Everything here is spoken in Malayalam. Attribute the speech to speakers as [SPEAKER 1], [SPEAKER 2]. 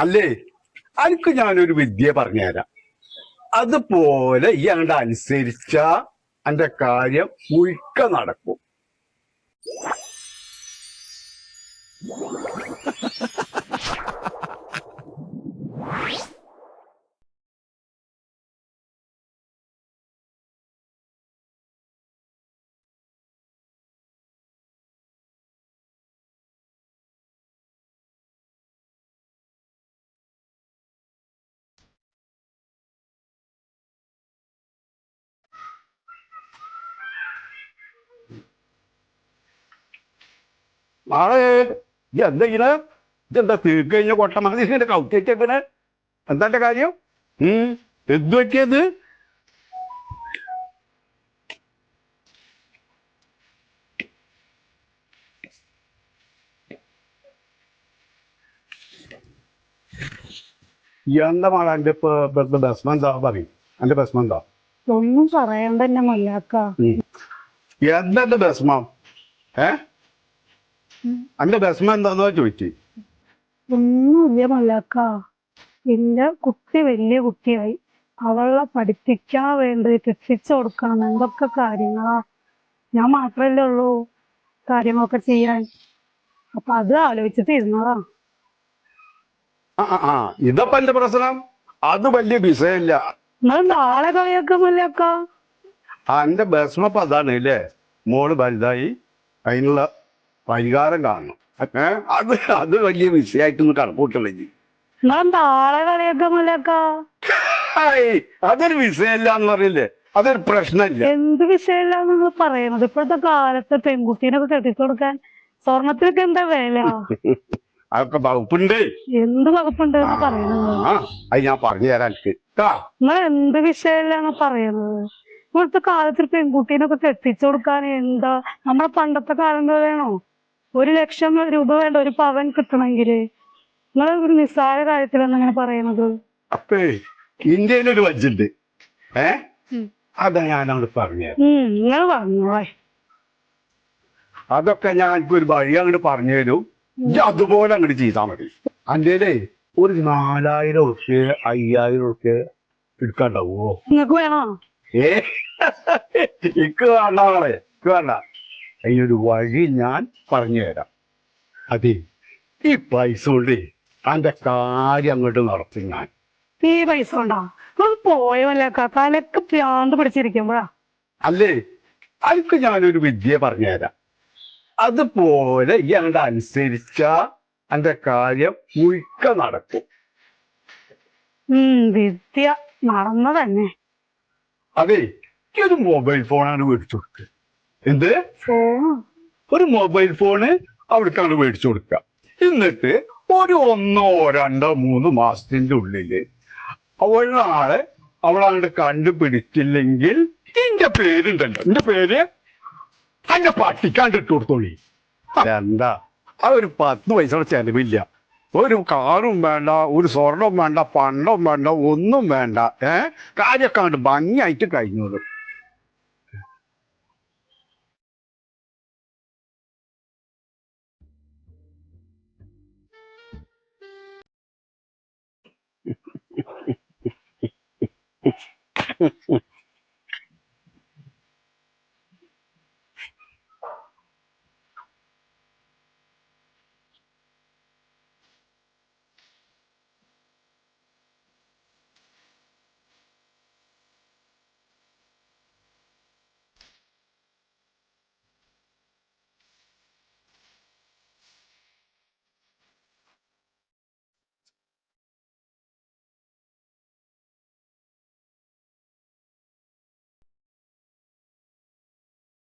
[SPEAKER 1] അല്ലേ അനക്ക് ഞാനൊരു വിദ്യ പറഞ്ഞുതരാം. അതുപോലെ ഈ അങ്ങോട്ട് അനുസരിച്ച എന്റെ കാര്യം മുഴുക്ക നടക്കും. നാളെ എന്തെങ്കിലും ഇതെന്താ തീർക്ക കഴിഞ്ഞ കൊട്ടമാതിരി കൗത്തിച്ചേക്കണ്? എന്താ എന്റെ കാര്യം? എന്ത് പറ്റിയത്? എന്താ മാള എന്റെ ബസ്മ എന്താ പറയും? എന്റെ ബസ്മ എന്താ?
[SPEAKER 2] ഒന്നും പറയണ്ട എന്നെ മല്ലാക്ക.
[SPEAKER 1] എന്താ എന്റെ ബസ്മ? എന്റെ ബസ്മ എന്താന്നാ ചോദിച്ചു.
[SPEAKER 2] ഒന്നുമില്ല മല്ലാക്ക. എന്റെ കുട്ടി വലിയ കുട്ടിയായി, അവളെ പഠിപ്പിക്കാൻ വേണ്ടി കെട്ടിച്ചു കൊടുക്കണം. എന്തൊക്കെ കാര്യങ്ങളാ. ഞാൻ മാത്രല്ലേ ഉള്ളൂ കാര്യങ്ങളൊക്കെ ചെയ്യാൻ. അപ്പൊ അത് ആലോചിച്ചിട്ട് ഇരുന്നതാ.
[SPEAKER 1] ഇതപ്പ എന്റെ പ്രശ്നം. അത് വലിയ വിഷയമില്ല.
[SPEAKER 2] നിങ്ങൾ നാളെ കളിയാക്ക മല്ലാക്ക.
[SPEAKER 1] എന്റെ ബസ്മപ്പ അതാണ് അല്ലേ? മോള് വലുതായി അതിനുള്ള പരിഹാരം കാണണം. അത് അത് വലിയ വിഷയമായിട്ടൊന്നും കണക്കൂട്ടല്ലേ.
[SPEAKER 2] നിങ്ങൾ നാളെ കളിയാക്ക മല്ലാക്ക.
[SPEAKER 1] അതൊരു വിഷയമില്ല എന്ന് പറയില്ലേ? അതൊരു പ്രശ്നമില്ല.
[SPEAKER 2] എന്ത് വിഷയമില്ല നിങ്ങൾ പറയണത്? ഇപ്പോഴത്തെ കാലത്ത് പെൺകുട്ടീനൊക്കെ കെട്ടിച്ചു കൊടുക്കാൻ സ്വർണത്തിനൊക്കെ എന്താ വില?
[SPEAKER 1] അതൊക്കെ വകുപ്പുണ്ട്.
[SPEAKER 2] എന്ത് വകുപ്പുണ്ട് പറയുന്നത്?
[SPEAKER 1] അത് ഞാൻ പറഞ്ഞു തരാൻ
[SPEAKER 2] നിങ്ങൾ എന്ത് വിഷയമില്ലാണ് പറയണത്? ഇപ്പോഴത്തെ കാലത്ത് പെൺകുട്ടീനൊക്കെ കെട്ടിച്ചു കൊടുക്കാൻ എന്താ നമ്മളെ പണ്ടത്തെ കാലം പോലെയാണോ? 1,00,000 രൂപ വേണ്ട ഒരു പവൻ കിട്ടണമെങ്കില്. നിങ്ങൾ ഒരു നിസ്സാര കാര്യത്തിലാണ് അങ്ങനെ പറയണത്.
[SPEAKER 1] അപ്പേ ഇന്ത്യയിലൊരു വജ്ജുണ്ട്. അതാ ഞാനങ്ങോട്ട് പറഞ്ഞു.
[SPEAKER 2] നിങ്ങൾ പറഞ്ഞോ.
[SPEAKER 1] അതൊക്കെ ഞാൻ ഒരു വഴി അങ്ങോട്ട് പറഞ്ഞു തരും. അതുപോലെ അങ്ങോട്ട് ചെയ്താൽ മതി. അന്റെ ഒരു 4,000 ഉറുപ്പ്യ 5,000 ഉറുപ്പ്യ എടുക്കാണ്ടാവോ?
[SPEAKER 2] നിങ്ങൾക്ക് വേണോ?
[SPEAKER 1] ഇക്ക് വേണ്ടാളെ, ഇക്ക് വേണ്ട. അതിനൊരു വഴി ഞാൻ പറഞ്ഞു തരാം. അതെ, ഈ പൈസ കൊണ്ട് അന്റെ കാര്യം അങ്ങോട്ട് നടത്തും ഞാൻ.
[SPEAKER 2] ഈ പൈസ കൊണ്ടാ പോയവല്ല തലക്ക് പ്രാന്ത് പിടിച്ചിരിക്കുമ്പോഴാ.
[SPEAKER 1] അല്ലേ അനക്ക് ഞാനൊരു വിദ്യ പറഞ്ഞു തരാം. അതുപോലെ ഈ അങ്ങോട്ട് അനുസരിച്ച എന്റെ കാര്യം മുഴുക്ക നടക്കും.
[SPEAKER 2] വിദ്യ നടന്ന തന്നെ.
[SPEAKER 1] അതെ, ഒരു മൊബൈൽ ഫോണാണ് മേടിച്ചു കൊടുക്കുക. എന്ത് ഒരു മൊബൈൽ ഫോണ് അവർക്കാണ് മേടിച്ചു കൊടുക്കുക. എന്നിട്ട് ഒരു 1 2 3 മാസത്തിന്റെ ഉള്ളില് അവളാളെ അവളങ്ങോട്ട് കണ്ടുപിടിച്ചില്ലെങ്കിൽ എന്റെ പേരുണ്ടല്ലോ, എന്റെ പേര് അന്റെ പട്ടിക്കാണ്ട് ഇട്ട് കൊടുത്തോളി. എന്താ ആ ഒരു 10 പൈസയുടെ ചെലവില്ല. ഒരു കാറും വേണ്ട, ഒരു സ്വർണവും വേണ്ട, പണ്ടവും വേണ്ട, ഒന്നും വേണ്ട. കാര്യമൊക്കെ അങ്ങോട്ട് ഭംഗിയായിട്ട് കഴിഞ്ഞോളൂ.